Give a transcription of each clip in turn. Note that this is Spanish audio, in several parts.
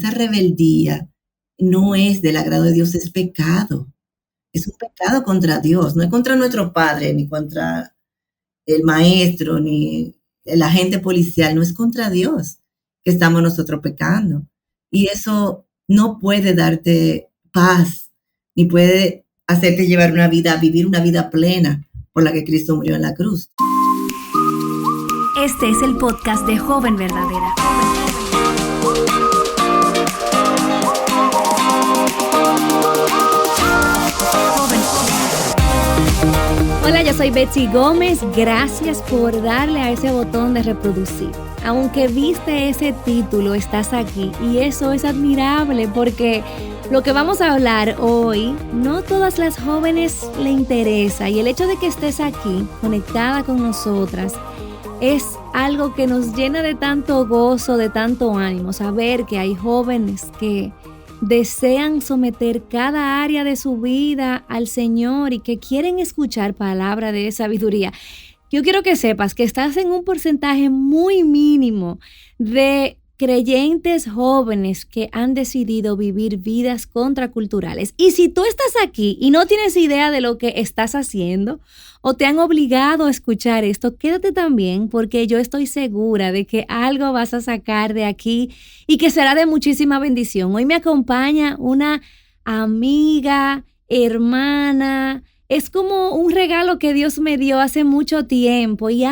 esa rebeldía no es del agrado de Dios, es pecado. Es un pecado contra Dios, no es contra nuestro padre, ni contra el maestro, ni el agente policial, no es contra Dios que estamos nosotros pecando. Y eso no puede darte paz, ni puede hacerte vivir una vida plena por la que Cristo murió en la cruz. Este es el podcast de Joven Verdadera. Hola, yo soy Betsy Gómez. Gracias por darle a ese botón de reproducir. Aunque viste ese título, estás aquí y eso es admirable porque lo que vamos a hablar hoy, no todas las jóvenes le interesa y el hecho de que estés aquí, conectada con nosotras, es algo que nos llena de tanto gozo, de tanto ánimo, saber que hay jóvenes que desean someter cada área de su vida al Señor y que quieren escuchar palabra de sabiduría. Yo quiero que sepas que estás en un porcentaje muy mínimo de creyentes jóvenes que han decidido vivir vidas contraculturales. Y si tú estás aquí y no tienes idea de lo que estás haciendo o te han obligado a escuchar esto, quédate también porque yo estoy segura de que algo vas a sacar de aquí y que será de muchísima bendición. Hoy me acompaña una amiga, hermana. Es como un regalo que Dios me dio hace mucho tiempo y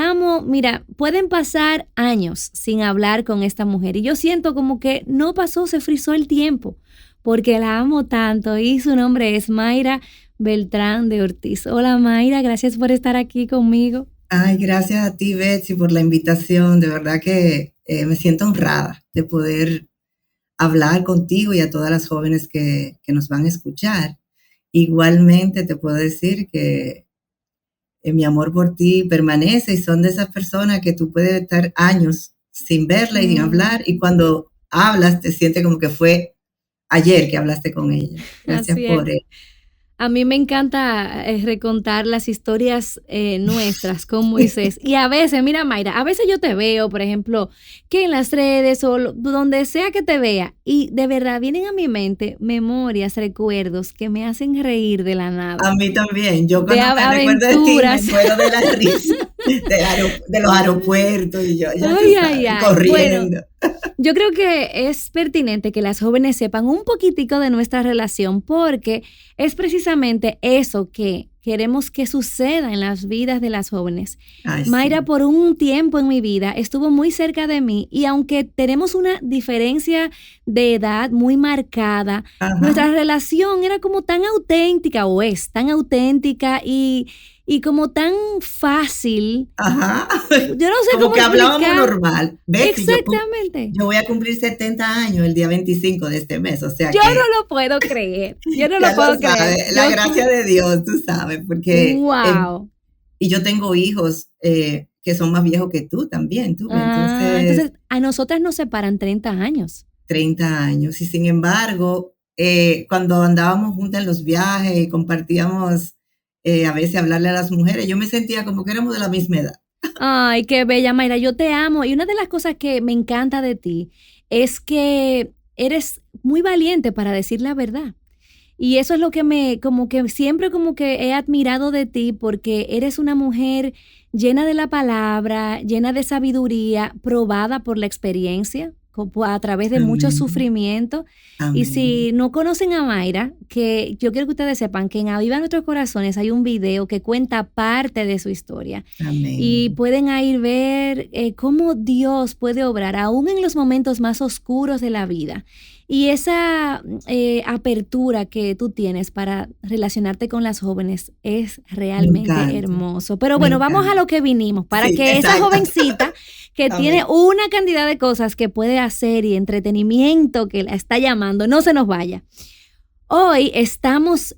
mira, pueden pasar años sin hablar con esta mujer y yo siento como que no pasó, se frizó el tiempo porque la amo tanto y su nombre es Mayra Beltrán de Ortiz. Hola Mayra, gracias por estar aquí conmigo. Ay, gracias a ti Betsy por la invitación, de verdad que me siento honrada de poder hablar contigo y a todas las jóvenes que nos van a escuchar. Igualmente te puedo decir que mi amor por ti permanece y son de esas personas que tú puedes estar años sin verla y sin hablar y cuando hablas te sientes como que fue ayer que hablaste con ella. Gracias por él. A mí me encanta recontar las historias nuestras con Moisés. Y a veces, mira Mayra, a veces yo te veo, por ejemplo, que en las redes o donde sea que te vea, y de verdad vienen a mi mente memorias, recuerdos que me hacen reír de la nada. A mí también. Yo cuando me recuerdo de ti, me acuerdo de la risa, de los aeropuertos y yo corriendo. Bueno, yo creo que es pertinente que las jóvenes sepan un poquitico de nuestra relación porque es precisamente eso que queremos que suceda en las vidas de las jóvenes. Ay, Mayra, sí. Por un tiempo en mi vida estuvo muy cerca de mí y aunque tenemos una diferencia de edad muy marcada, ajá, nuestra relación era como tan auténtica o es tan auténtica y como tan fácil. Ajá. Yo no sé como cómo que explicar. Hablábamos normal. ¿Ves? Exactamente. Yo voy a cumplir 70 años el día 25 de este mes, o sea yo no lo puedo creer. Yo no lo puedo creer. La gracia de Dios, tú sabes, porque wow. Y yo tengo hijos que son más viejos que tú también, tú. Entonces a nosotras nos separan 30 años. 30 años y sin embargo, cuando andábamos juntas en los viajes y compartíamos a veces hablarle a las mujeres, yo me sentía como que éramos de la misma edad. Ay, qué bella, Mayra, yo te amo. Y una de las cosas que me encanta de ti es que eres muy valiente para decir la verdad. Y eso es lo que siempre he admirado de ti porque eres una mujer llena de la palabra, llena de sabiduría, probada por la experiencia, a través de mucho sufrimiento. Amén. Y si no conocen a Mayra, que yo quiero que ustedes sepan que en Aviva Nuestros Corazones hay un video que cuenta parte de su historia. Amén. Y pueden ahí ver cómo Dios puede obrar aún en los momentos más oscuros de la vida. Y esa apertura que tú tienes para relacionarte con las jóvenes es realmente hermoso. Pero bueno, vamos a lo que vinimos, para que esa jovencita que tiene una cantidad de cosas que puede hacer y entretenimiento que la está llamando, no se nos vaya. Hoy estamos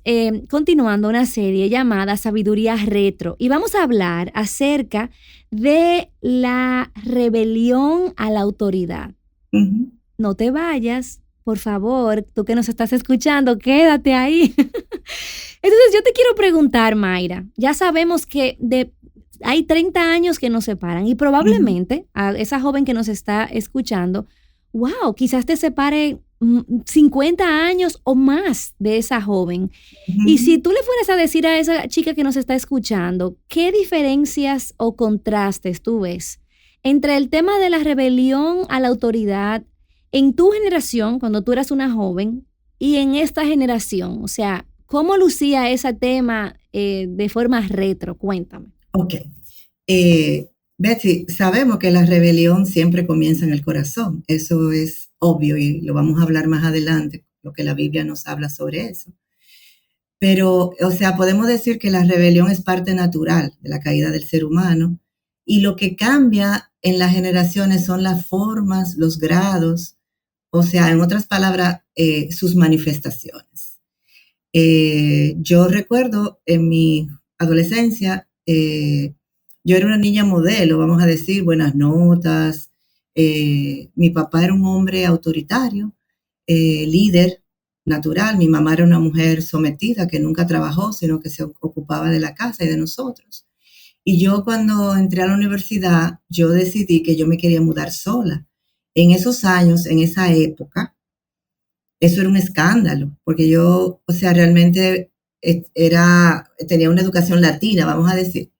continuando una serie llamada Sabiduría Retro y vamos a hablar acerca de la rebelión a la autoridad. Uh-huh. No te vayas. Por favor, tú que nos estás escuchando, quédate ahí. Entonces, yo te quiero preguntar, Mayra, ya sabemos que hay 30 años que nos separan y probablemente a esa joven que nos está escuchando, wow, quizás te separe 50 años o más de esa joven. Y si tú le fueras a decir a esa chica que nos está escuchando, ¿qué diferencias o contrastes tú ves entre el tema de la rebelión a la autoridad en tu generación, cuando tú eras una joven, y en esta generación? O sea, ¿cómo lucía ese tema de forma retro? Cuéntame. Ok. Betsy, sabemos que la rebelión siempre comienza en el corazón. Eso es obvio y lo vamos a hablar más adelante, lo que la Biblia nos habla sobre eso. Pero, o sea, podemos decir que la rebelión es parte natural de la caída del ser humano y lo que cambia en las generaciones son las formas, los grados, o sea, en otras palabras, sus manifestaciones. Yo recuerdo en mi adolescencia, yo era una niña modelo, vamos a decir, buenas notas. Mi papá era un hombre autoritario, líder natural. Mi mamá era una mujer sometida que nunca trabajó, sino que se ocupaba de la casa y de nosotros. Y yo cuando entré a la universidad, yo decidí que yo me quería mudar sola. En esos años, en esa época, eso era un escándalo, porque yo, o sea, realmente tenía una educación latina, vamos a decir.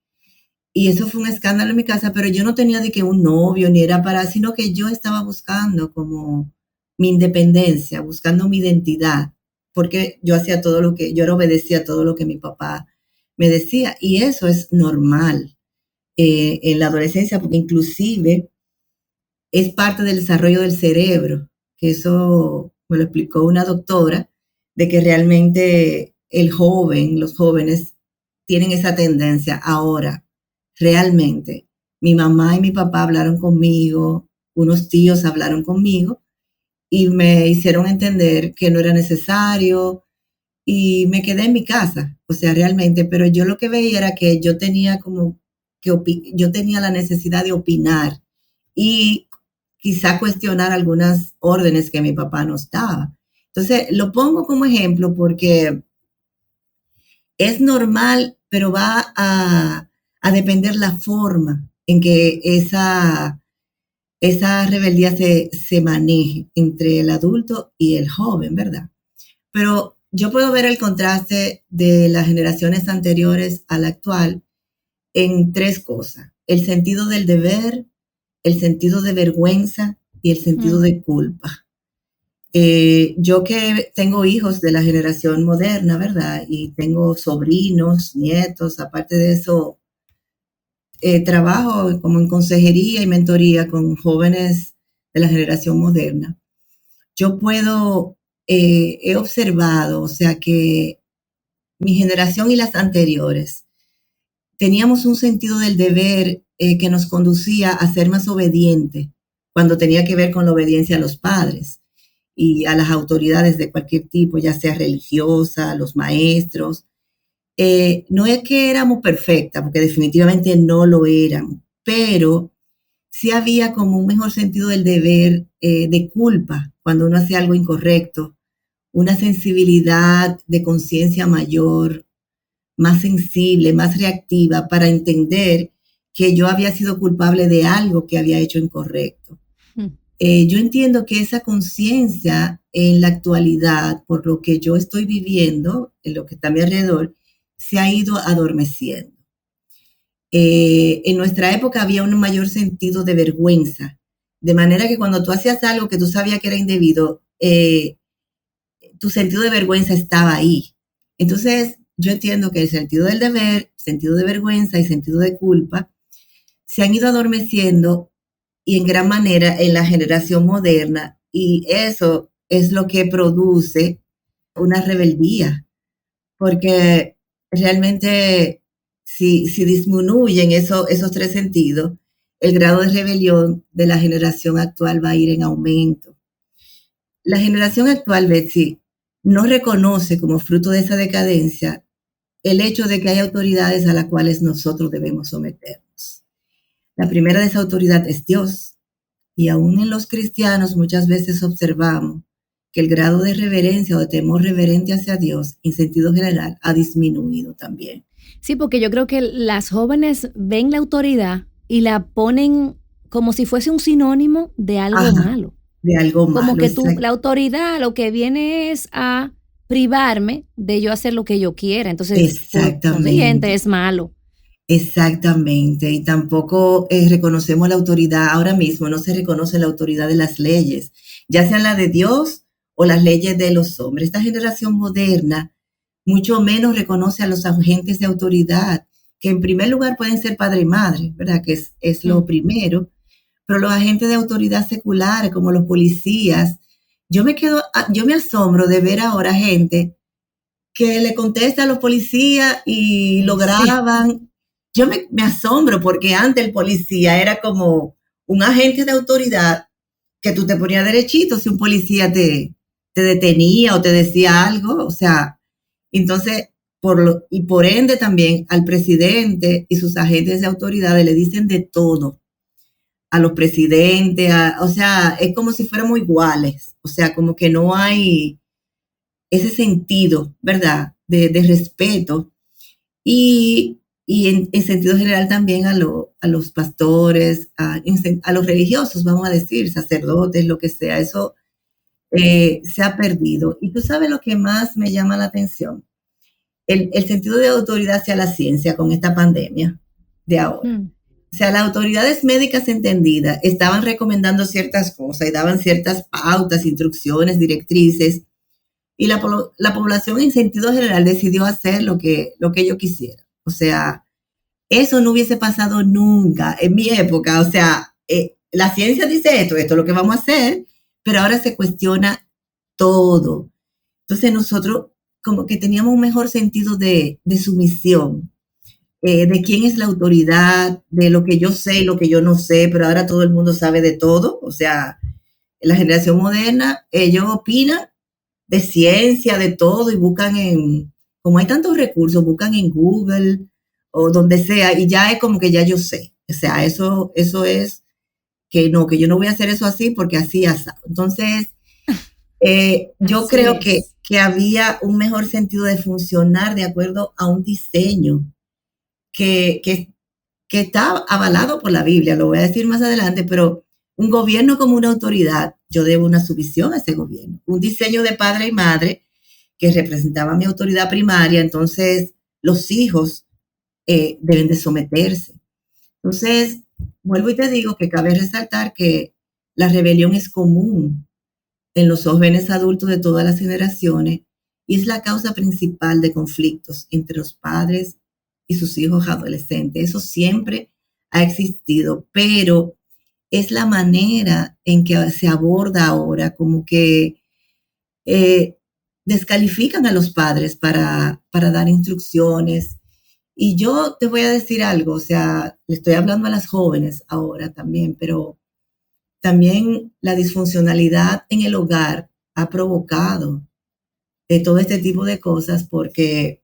Y eso fue un escándalo en mi casa, pero yo no tenía de que un novio, ni era para, sino que yo estaba buscando como mi independencia, buscando mi identidad, porque yo hacía todo lo que, yo obedecía todo lo que mi papá me decía, y eso es normal en la adolescencia, porque inclusive es parte del desarrollo del cerebro, que eso me lo explicó una doctora, de que realmente los jóvenes tienen esa tendencia. Ahora, realmente, mi mamá y mi papá hablaron conmigo, unos tíos hablaron conmigo y me hicieron entender que no era necesario y me quedé en mi casa, o sea, realmente, pero yo lo que veía era que yo tenía como yo tenía la necesidad de opinar y quizá cuestionar algunas órdenes que mi papá nos daba. Entonces, lo pongo como ejemplo porque es normal, pero va a depender la forma en que esa rebeldía se maneje entre el adulto y el joven, ¿verdad? Pero yo puedo ver el contraste de las generaciones anteriores a la actual en tres cosas: el sentido del deber, el sentido de vergüenza y el sentido de culpa. Yo que tengo hijos de la generación moderna, ¿verdad? Y tengo sobrinos, nietos, aparte de eso, trabajo como en consejería y mentoría con jóvenes de la generación moderna. Yo he observado, o sea, que mi generación y las anteriores teníamos un sentido del deber que nos conducía a ser más obedientes cuando tenía que ver con la obediencia a los padres y a las autoridades de cualquier tipo, ya sea religiosa, los maestros. No es que éramos perfectas, porque definitivamente no lo éramos, pero sí había como un mejor sentido del deber, de culpa cuando uno hacía algo incorrecto, una sensibilidad de conciencia mayor, más sensible, más reactiva para entender que yo había sido culpable de algo que había hecho incorrecto. Yo entiendo que esa conciencia en la actualidad, por lo que yo estoy viviendo, en lo que está a mi alrededor, se ha ido adormeciendo. En nuestra época había un mayor sentido de vergüenza, de manera que cuando tú hacías algo que tú sabías que era indebido, tu sentido de vergüenza estaba ahí. Entonces, yo entiendo que el sentido del deber, sentido de vergüenza y sentido de culpa se han ido adormeciendo y en gran manera en la generación moderna, y eso es lo que produce una rebeldía, porque realmente si disminuyen esos tres sentidos, el grado de rebelión de la generación actual va a ir en aumento. La generación actual, Betsy, no reconoce como fruto de esa decadencia el hecho de que hay autoridades a las cuales nosotros debemos someternos. La primera de esa autoridad es Dios, y aún en los cristianos muchas veces observamos que el grado de reverencia o de temor reverente hacia Dios, en sentido general, ha disminuido también. Sí, porque yo creo que las jóvenes ven la autoridad y la ponen como si fuese un sinónimo de algo malo. de algo Como malo. que la autoridad lo que viene es a privarme de yo hacer lo que yo quiera. Entonces, por consiguiente, Exactamente. es malo. Exactamente, y tampoco reconocemos la autoridad. Ahora mismo no se reconoce la autoridad de las leyes, ya sean la de Dios o las leyes de los hombres. Esta generación moderna mucho menos reconoce a los agentes de autoridad, que en primer lugar pueden ser padre y madre, ¿verdad? Que es lo primero, pero los agentes de autoridad seculares, como los policías, yo me asombro de ver ahora gente que le contesta a los policías y lo Sí. graban. Yo me asombro porque antes el policía era como un agente de autoridad que tú te ponías derechito si un policía te detenía o te decía algo. O sea, entonces, y por ende también al presidente y sus agentes de autoridad le dicen de todo a los presidentes, o sea, es como si fuéramos iguales. O sea, como que no hay ese sentido, ¿verdad? De respeto y en sentido general también a los pastores, a los religiosos, vamos a decir, sacerdotes, lo que sea, eso se ha perdido. Y tú sabes lo que más me llama la atención, el sentido de autoridad hacia la ciencia con esta pandemia de ahora. O sea, las autoridades médicas entendidas estaban recomendando ciertas cosas y daban ciertas pautas, instrucciones, directrices, y la población en sentido general decidió hacer lo que ellos quisieran. O sea, eso no hubiese pasado nunca en mi época. O sea, la ciencia dice esto es lo que vamos a hacer, pero ahora se cuestiona todo. Entonces nosotros como que teníamos un mejor sentido de sumisión, de quién es la autoridad, de lo que yo sé y lo que yo no sé, pero ahora todo el mundo sabe de todo. O sea, la generación moderna, ellos opinan de ciencia, de todo, y buscan como hay tantos recursos, buscan en Google o donde sea, y ya es como que ya yo sé. O sea, eso es que no, que yo no voy a hacer eso así porque así así. Entonces, yo Así creo es. que había un mejor sentido de funcionar de acuerdo a un diseño que, que, que está avalado por la Biblia, lo voy a decir más adelante, pero un gobierno como una autoridad, yo debo una sumisión a ese gobierno. Un diseño de padre y madre que representaba mi autoridad primaria, entonces los hijos deben de someterse. Entonces, vuelvo y te digo que cabe resaltar que la rebelión es común en los jóvenes adultos de todas las generaciones y es la causa principal de conflictos entre los padres y sus hijos adolescentes. Eso siempre ha existido, pero es la manera en que se aborda ahora, como que eh, descalifican a los padres para dar instrucciones. Y yo te voy a decir algo, o sea, le estoy hablando a las jóvenes ahora también, pero también la disfuncionalidad en el hogar ha provocado todo este tipo de cosas porque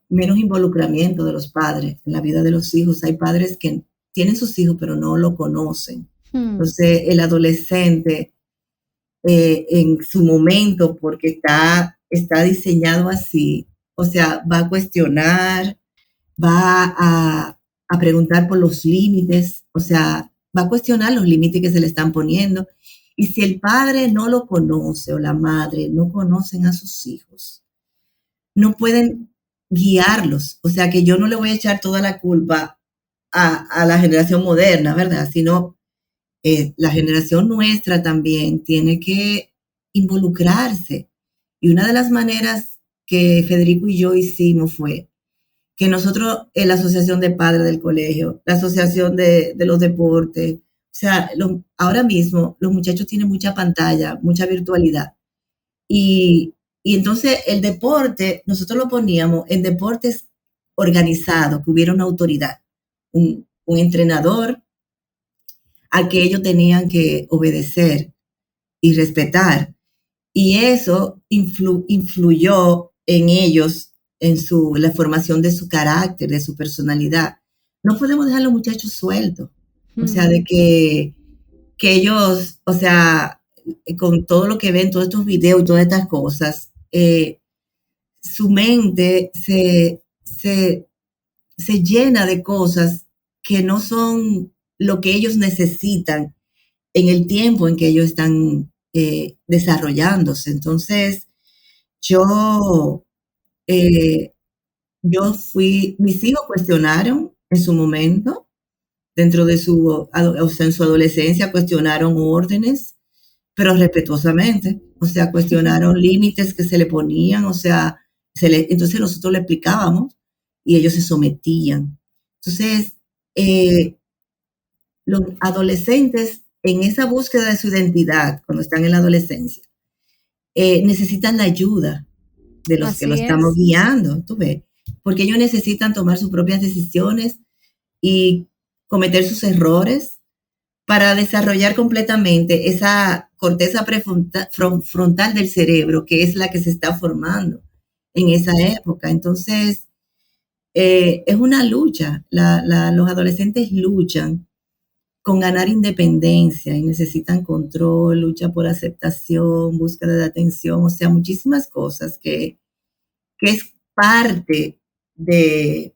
menos involucramiento de los padres en la vida de los hijos. Hay padres que tienen sus hijos pero no lo conocen. Entonces el adolescente en su momento, porque está diseñado así, o sea, va a cuestionar, va a preguntar por los límites, o sea, va a cuestionar los límites que se le están poniendo. Y si el padre no lo conoce o la madre no conocen a sus hijos, no pueden guiarlos. O sea, que yo no le voy a echar toda la culpa a la generación moderna, ¿verdad? Sino la generación nuestra también tiene que involucrarse. Y una de las maneras que Federico y yo hicimos fue que nosotros, en la asociación de padres del colegio, la asociación de los deportes, o sea, ahora mismo los muchachos tienen mucha pantalla, mucha virtualidad. Y entonces el deporte, nosotros lo poníamos en deportes organizados, que hubiera una autoridad, un entrenador al que ellos tenían que obedecer y respetar. Y eso influyó en ellos, en la formación de su carácter, de su personalidad. No podemos dejar a los muchachos sueltos. O sea, de que ellos, o sea, con todo lo que ven, todos estos videos y todas estas cosas, su mente se llena de cosas que no son lo que ellos necesitan en el tiempo en que ellos están desarrollándose. Entonces, yo, eh, mis hijos cuestionaron en su momento, dentro de o sea, en su adolescencia, cuestionaron órdenes, pero respetuosamente, o sea, cuestionaron límites que se le ponían, o sea, entonces nosotros le explicábamos y ellos se sometían. Entonces, los adolescentes en esa búsqueda de su identidad, cuando están en la adolescencia, necesitan la ayuda de los que lo estamos guiando, tú ves, porque ellos necesitan tomar sus propias decisiones y cometer sus errores para desarrollar completamente esa corteza prefrontal del cerebro, que es la que se está formando en esa época. Entonces, es una lucha. Los adolescentes luchan con ganar independencia y necesitan control, lucha por aceptación, búsqueda de atención, o sea, muchísimas cosas que es parte de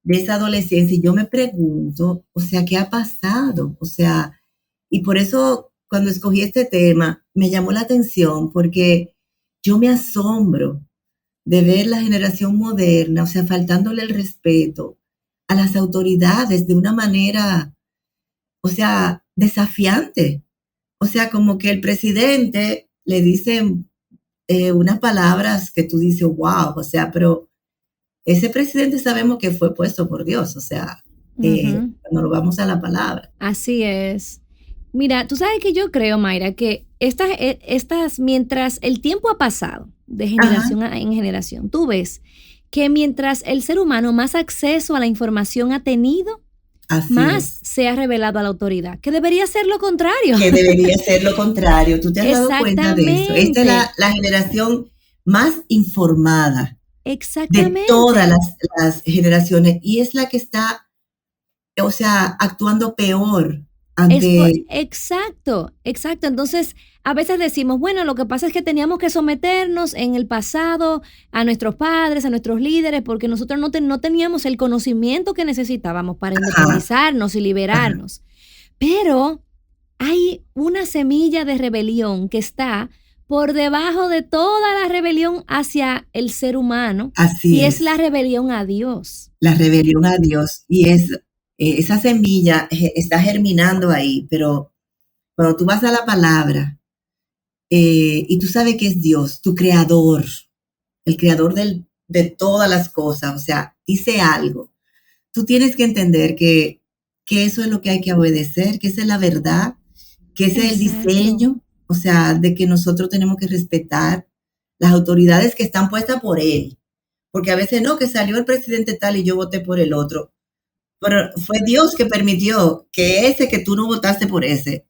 esa adolescencia. Y yo me pregunto, o sea, ¿qué ha pasado? O sea, y por eso cuando escogí este tema me llamó la atención, porque yo me asombro de ver la generación moderna, o sea, faltándole el respeto a las autoridades de una manera, o sea, desafiante. O sea, como que el presidente le dice unas palabras que tú dices, wow, o sea, pero ese presidente sabemos que fue puesto por Dios, o sea, cuando lo vamos a la palabra. Así es. Mira, tú sabes que yo creo, Mayra, que mientras el tiempo ha pasado de generación en generación, tú ves que mientras el ser humano más acceso a la información ha tenido, más se ha revelado a la autoridad, que debería ser lo contrario. Que debería ser lo contrario. ¿Tú te has dado cuenta de eso? Esta es la generación más informada de todas las generaciones, y es la que está, o sea, actuando peor. Exacto. Entonces, a veces decimos, bueno, lo que pasa es que teníamos que someternos en el pasado a nuestros padres, a nuestros líderes, porque nosotros no teníamos el conocimiento que necesitábamos para independizarnos y liberarnos. Pero hay una semilla de rebelión que está por debajo de toda la rebelión hacia el ser humano. Así es la rebelión a Dios. La rebelión a Dios. Y esa semilla está germinando ahí, pero cuando tú vas a la palabra y tú sabes que es Dios, tu creador, el creador de todas las cosas, o sea, dice algo, tú tienes que entender que eso es lo que hay que obedecer, que esa es la verdad, que ese es el diseño, o sea, de que nosotros tenemos que respetar las autoridades que están puestas por él, porque a veces no, que salió el presidente tal y yo voté por el otro. Pero fue Dios que permitió que ese que tú no votaste por ese,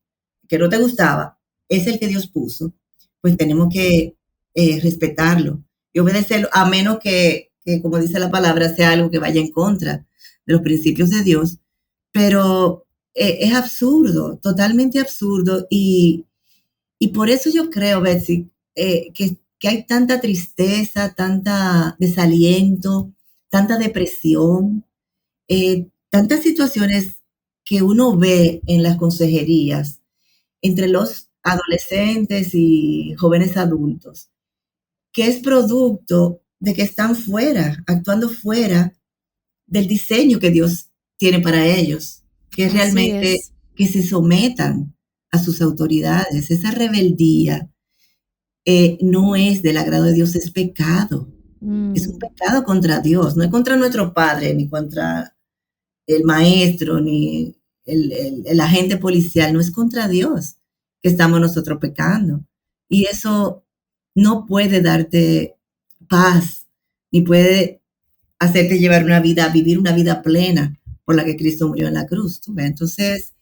que no te gustaba, es el que Dios puso. Pues tenemos que respetarlo y obedecerlo, a menos que, como dice la palabra, sea algo que vaya en contra de los principios de Dios. Pero es absurdo, totalmente absurdo. Y por eso yo creo, Betsy, que hay tanta tristeza, tanta desaliento, tanta depresión, tantas situaciones que uno ve en las consejerías entre los adolescentes y jóvenes adultos, que es producto de que están fuera, actuando fuera del diseño que Dios tiene para ellos, que es realmente que se sometan a sus autoridades. Esa rebeldía no es del agrado de Dios, es pecado. Es un pecado contra Dios, no es contra nuestro Padre, ni contra el maestro, ni el agente policial, no es contra Dios que estamos nosotros pecando. Y eso no puede darte paz, ni puede hacerte vivir una vida plena por la que Cristo murió en la cruz. ¿Tú ves? Entonces,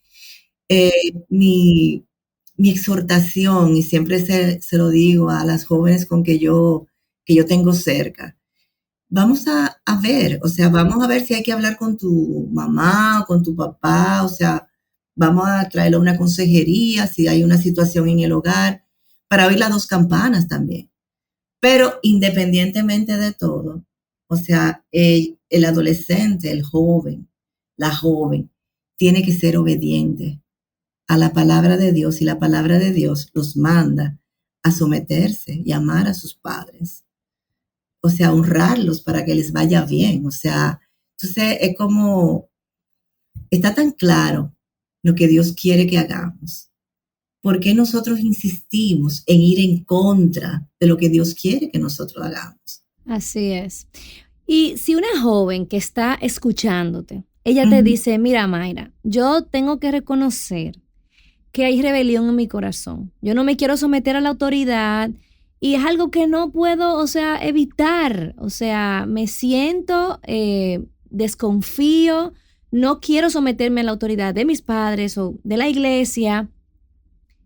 mi exhortación, y siempre se lo digo a las jóvenes que yo tengo cerca, vamos a ver, o sea, vamos a ver si hay que hablar con tu mamá o con tu papá, o sea, vamos a traerle a una consejería si hay una situación en el hogar, para oír las dos campanas también. Pero independientemente de todo, o sea, el adolescente, el joven, la joven, tiene que ser obediente a la palabra de Dios y la palabra de Dios los manda a someterse y amar a sus padres. O sea, honrarlos para que les vaya bien. O sea, entonces es como, está tan claro lo que Dios quiere que hagamos. ¿Por qué nosotros insistimos en ir en contra de lo que Dios quiere que nosotros hagamos? Así es. Y si una joven que está escuchándote, ella te dice, mira, Mayra, yo tengo que reconocer que hay rebelión en mi corazón. Yo no me quiero someter a la autoridad y es algo que no puedo, o sea, evitar. O sea, me siento, desconfío, no quiero someterme a la autoridad de mis padres o de la iglesia.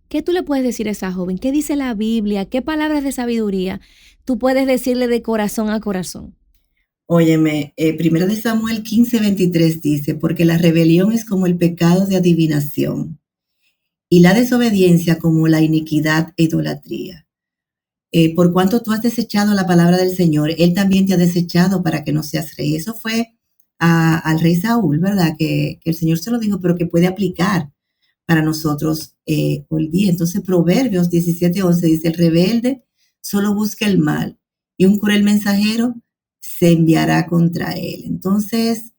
¿Qué tú le puedes decir a esa joven? ¿Qué dice la Biblia? ¿Qué palabras de sabiduría tú puedes decirle de corazón a corazón? Óyeme, 1 de Samuel 15:23 dice, porque la rebelión es como el pecado de adivinación y la desobediencia como la iniquidad e idolatría. Por cuanto tú has desechado la palabra del Señor, Él también te ha desechado para que no seas rey. Eso fue al rey Saúl, ¿verdad? Que el Señor se lo dijo, pero que puede aplicar para nosotros hoy día. Entonces, Proverbios 17:11 dice, el rebelde solo busca el mal y un cruel mensajero se enviará contra él. Entonces,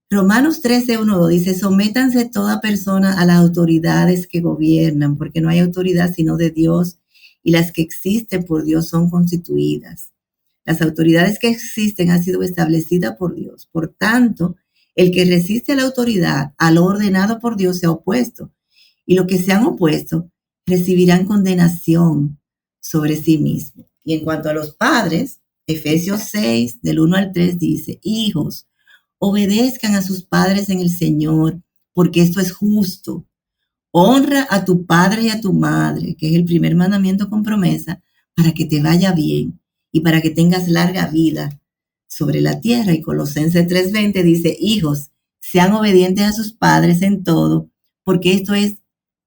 Romanos 13:1 dice, sométanse toda persona a las autoridades que gobiernan, porque no hay autoridad sino de Dios y las que existen por Dios son constituidas. Las autoridades que existen han sido establecidas por Dios. Por tanto, el que resiste a la autoridad, a lo ordenado por Dios, se ha opuesto. Y los que se han opuesto recibirán condenación sobre sí mismos. Y en cuanto a los padres, Efesios 6, del 1 al 3 dice, hijos, obedezcan a sus padres en el Señor, porque esto es justo. Honra a tu padre y a tu madre, que es el primer mandamiento con promesa, para que te vaya bien y para que tengas larga vida sobre la tierra. Y Colosenses 3:20 dice, hijos, sean obedientes a sus padres en todo, porque esto es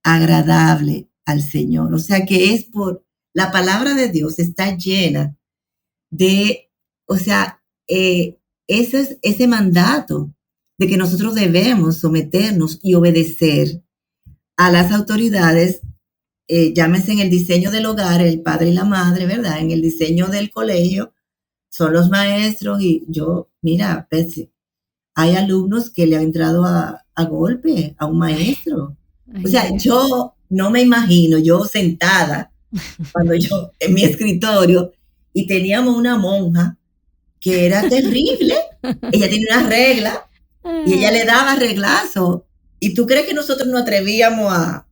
agradable al Señor. O sea que es por la palabra de Dios está llena de, o sea, ese mandato de que nosotros debemos someternos y obedecer a las autoridades, llámese en el diseño del hogar, el padre y la madre, ¿verdad? En el diseño del colegio, son los maestros y yo, mira, Betsy, hay alumnos que le han entrado a golpe a un maestro. O sea, yo no me imagino, yo sentada, cuando yo en mi escritorio, y teníamos una monja que era terrible. Ella tenía una regla y ella le daba reglazo. ¿Y tú crees que nosotros nos atrevíamos a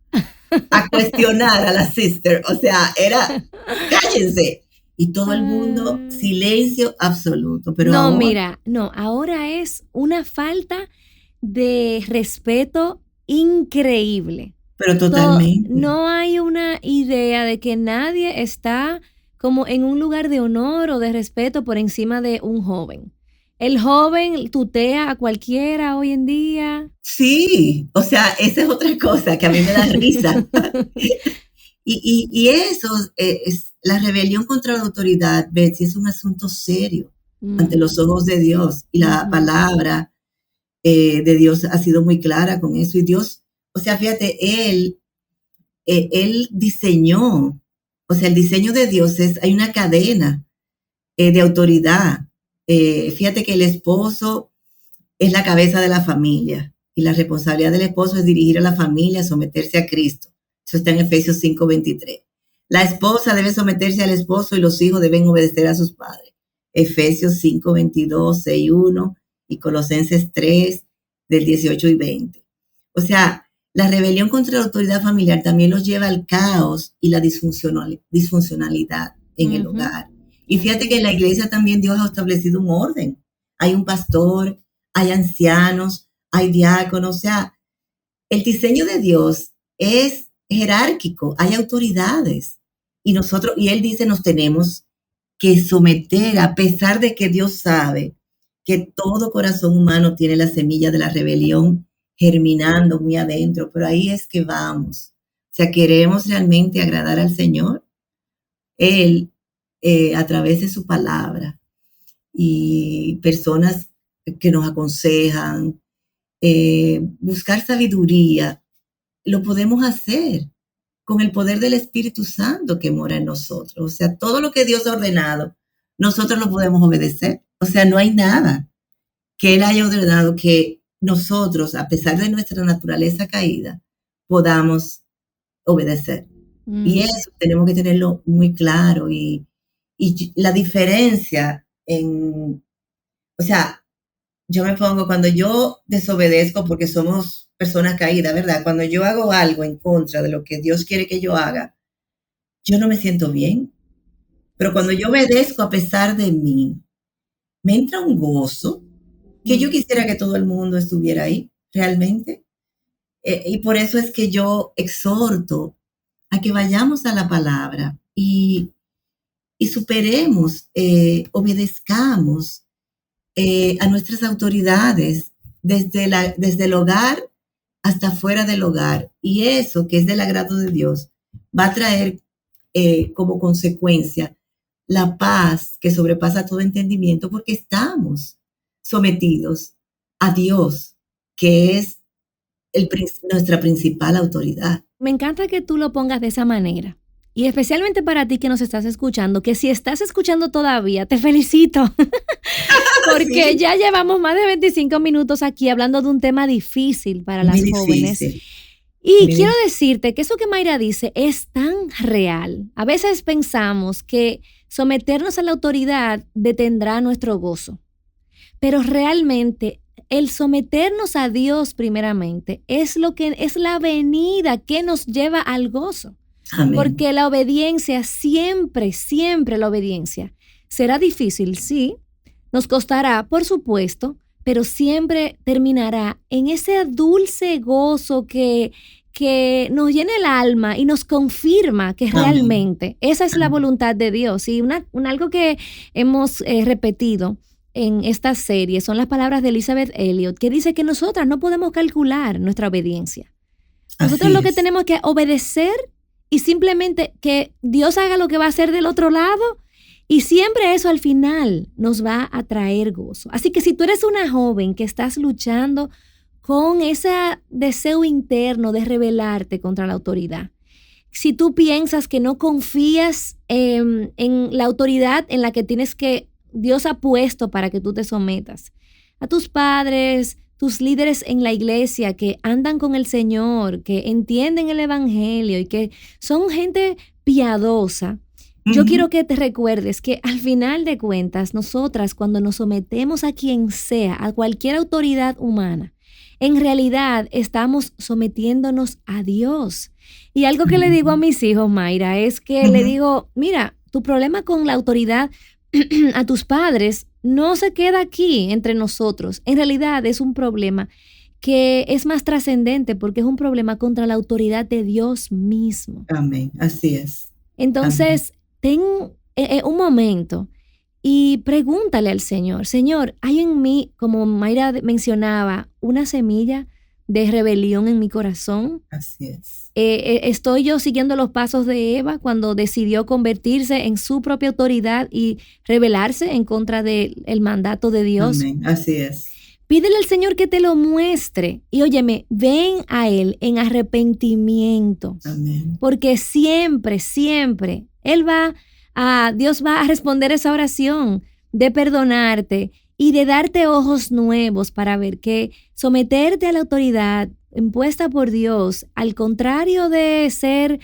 cuestionar a la sister? O sea, era, cállense. Y todo el mundo, silencio absoluto. Pero no, ahora, mira, no, ahora es una falta de respeto increíble. pero totalmente. No hay una idea de que nadie está como en un lugar de honor o de respeto por encima de un joven. El joven tutea a cualquiera hoy en día. Sí, o sea, esa es otra cosa que a mí me da risa. y eso, es la rebelión contra la autoridad, Betsy, es un asunto serio ante los ojos de Dios. Y la palabra de Dios ha sido muy clara con eso. Y Dios, o sea, fíjate, Él diseñó, o sea, el diseño de Dios es, hay una cadena de autoridad. Fíjate que el esposo es la cabeza de la familia y la responsabilidad del esposo es dirigir a la familia, someterse a Cristo. Eso está en Efesios 5:23. La esposa debe someterse al esposo y los hijos deben obedecer a sus padres. Efesios 5:22, 6:1 y Colosenses 3, del 18 y 20. O sea, la rebelión contra la autoridad familiar también los lleva al caos y la disfuncionalidad en el hogar. Y fíjate que en la iglesia también Dios ha establecido un orden. Hay un pastor, hay ancianos, hay diáconos. O sea, el diseño de Dios es jerárquico, hay autoridades. Y Él dice, nos tenemos que someter, a pesar de que Dios sabe que todo corazón humano tiene la semilla de la rebelión germinando muy adentro, pero ahí es que vamos. O sea, queremos realmente agradar al Señor. Él, a través de su palabra y personas que nos aconsejan, buscar sabiduría lo podemos hacer con el poder del Espíritu Santo que mora en nosotros. O sea, todo lo que Dios ha ordenado, nosotros lo podemos obedecer. O sea, no hay nada que Él haya ordenado que nosotros, a pesar de nuestra naturaleza caída, podamos obedecer. Y eso tenemos que tenerlo muy claro. Y la diferencia o sea, yo me pongo, cuando yo desobedezco, porque somos personas caídas, ¿verdad? Cuando yo hago algo en contra de lo que Dios quiere que yo haga, yo no me siento bien. Pero cuando yo obedezco a pesar de mí, me entra un gozo que yo quisiera que todo el mundo estuviera ahí, realmente. Y por eso es que yo exhorto a que vayamos a la palabra y superemos, obedezcamos a nuestras autoridades desde el hogar hasta fuera del hogar. Y eso, que es del agrado de Dios, va a traer como consecuencia la paz que sobrepasa todo entendimiento, porque estamos sometidos a Dios, que es nuestra principal autoridad. Me encanta que tú lo pongas de esa manera. Y especialmente para ti que nos estás escuchando, que si estás escuchando todavía, te felicito. Porque sí, ya llevamos más de 25 minutos aquí hablando de un tema difícil para las jóvenes. Y quiero decirte que eso que Mayra dice es tan real. A veces pensamos que someternos a la autoridad detendrá nuestro gozo, pero realmente el someternos a Dios primeramente es la avenida que nos lleva al gozo. Amén. Porque la obediencia siempre la obediencia será difícil, sí, nos costará, por supuesto, pero siempre terminará en ese dulce gozo que nos llena el alma y nos confirma que realmente esa es la voluntad de Dios. Y algo que hemos repetido en esta serie son las palabras de Elizabeth Elliot, que dice que nosotras no podemos calcular nuestra obediencia. Nosotros lo que tenemos que obedecer y simplemente que Dios haga lo que va a hacer del otro lado, y siempre eso al final nos va a traer gozo. Así que si tú eres una joven que estás luchando con ese deseo interno de rebelarte contra la autoridad, si tú piensas que no confías en la autoridad en la que Dios ha puesto para que tú te sometas, a tus padres, tus líderes en la iglesia que andan con el Señor, que entienden el evangelio y que son gente piadosa, yo quiero que te recuerdes que al final de cuentas, nosotras cuando nos sometemos a quien sea, a cualquier autoridad humana, en realidad estamos sometiéndonos a Dios. Y algo que le digo a mis hijos, Mayra, es que le digo, mira, tu problema con la autoridad a tus padres no se queda aquí entre nosotros. En realidad es un problema que es más trascendente porque es un problema contra la autoridad de Dios mismo. Amén, así es. Entonces, ten un momento y pregúntale al Señor, Señor, ¿hay en mí, como Mayra mencionaba, una semilla de rebelión en mi corazón? Así es. ¿Estoy yo siguiendo los pasos de Eva cuando decidió convertirse en su propia autoridad y rebelarse en contra del mandato de Dios? Amén, así es. Pídele al Señor que te lo muestre y óyeme, ven a Él en arrepentimiento. Amén. Porque siempre Dios va a responder esa oración de perdonarte y de darte ojos nuevos para ver que someterte a la autoridad impuesta por Dios, al contrario de ser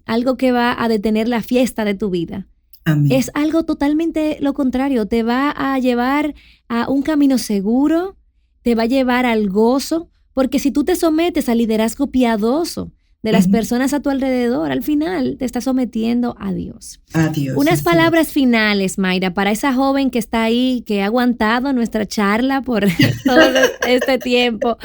algo que va a detener la fiesta de tu vida, amén, es algo totalmente lo contrario. Te va a llevar a un camino seguro, te va a llevar al gozo, porque si tú te sometes al liderazgo piadoso de las personas a tu alrededor, al final te estás sometiendo a Dios. A Dios. Unas palabras finales, Mayra, para esa joven que está ahí, que ha aguantado nuestra charla por todo este tiempo.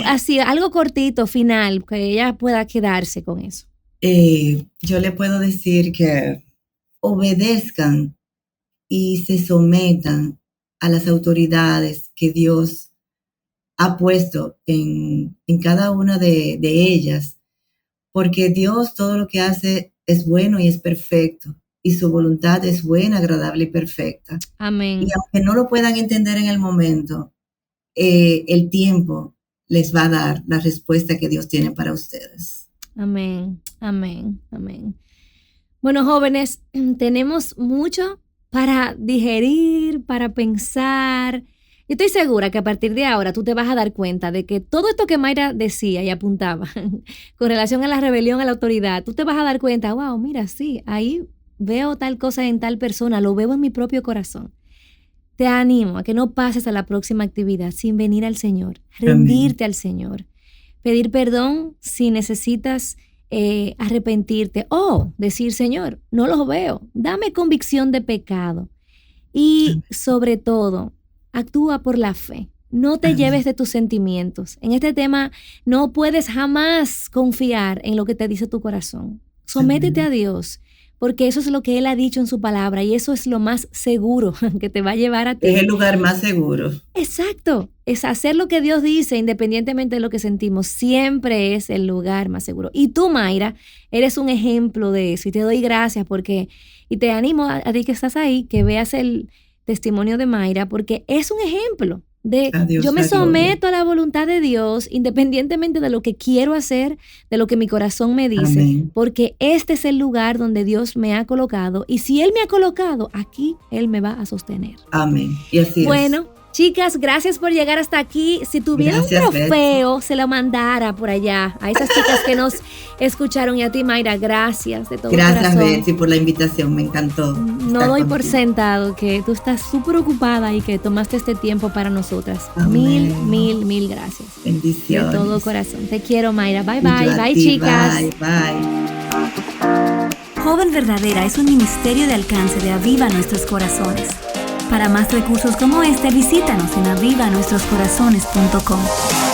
Así, algo cortito, final, que ella pueda quedarse con eso. Yo le puedo decir que obedezcan y se sometan a las autoridades que Dios ha puesto en cada una de ellas, porque Dios todo lo que hace es bueno y es perfecto, y su voluntad es buena, agradable y perfecta. Amén. Y aunque no lo puedan entender en el momento, el tiempo les va a dar la respuesta que Dios tiene para ustedes. Amén, amén, amén. Bueno, jóvenes, tenemos mucho para digerir, para pensar. Yo estoy segura que a partir de ahora tú te vas a dar cuenta de que todo esto que Mayra decía y apuntaba con relación a la rebelión a la autoridad, tú te vas a dar cuenta, wow, mira, sí, ahí veo tal cosa en tal persona, lo veo en mi propio corazón. Te animo a que no pases a la próxima actividad sin venir al Señor, rendirte al Señor, pedir perdón si necesitas arrepentirte o decir, Señor, no los veo, dame convicción de pecado. Y sobre todo, actúa por la fe. No te lleves de tus sentimientos. En este tema no puedes jamás confiar en lo que te dice tu corazón. Sométete a Dios, porque eso es lo que Él ha dicho en su palabra y eso es lo más seguro que te va a llevar a ti. Es el lugar más seguro. Exacto. Es hacer lo que Dios dice independientemente de lo que sentimos. Siempre es el lugar más seguro. Y tú, Mayra, eres un ejemplo de eso y te doy gracias y te animo a ti que estás ahí, que veas el testimonio de Mayra, porque es un ejemplo de yo me someto a la voluntad de Dios independientemente de lo que quiero hacer, de lo que mi corazón me dice. Amén. Porque este es el lugar donde Dios me ha colocado y si Él me ha colocado, aquí Él me va a sostener. Amén. Y así bueno, chicas, gracias por llegar hasta aquí. Si tuviera un trofeo, Betsy, se lo mandara por allá a esas chicas que nos escucharon y a ti, Mayra, gracias de todo corazón. Gracias, Betsy, por la invitación, me encantó. No doy por sentado que tú estás súper ocupada y que tomaste este tiempo para nosotras. Amén. Mil gracias. Bendiciones. De todo corazón. Te quiero, Mayra. Bye, bye, chicas. Bye. Joven Verdadera es un ministerio de alcance de Aviva Nuestros Corazones. Para más recursos como este, visítanos en avivanuestroscorazones.com.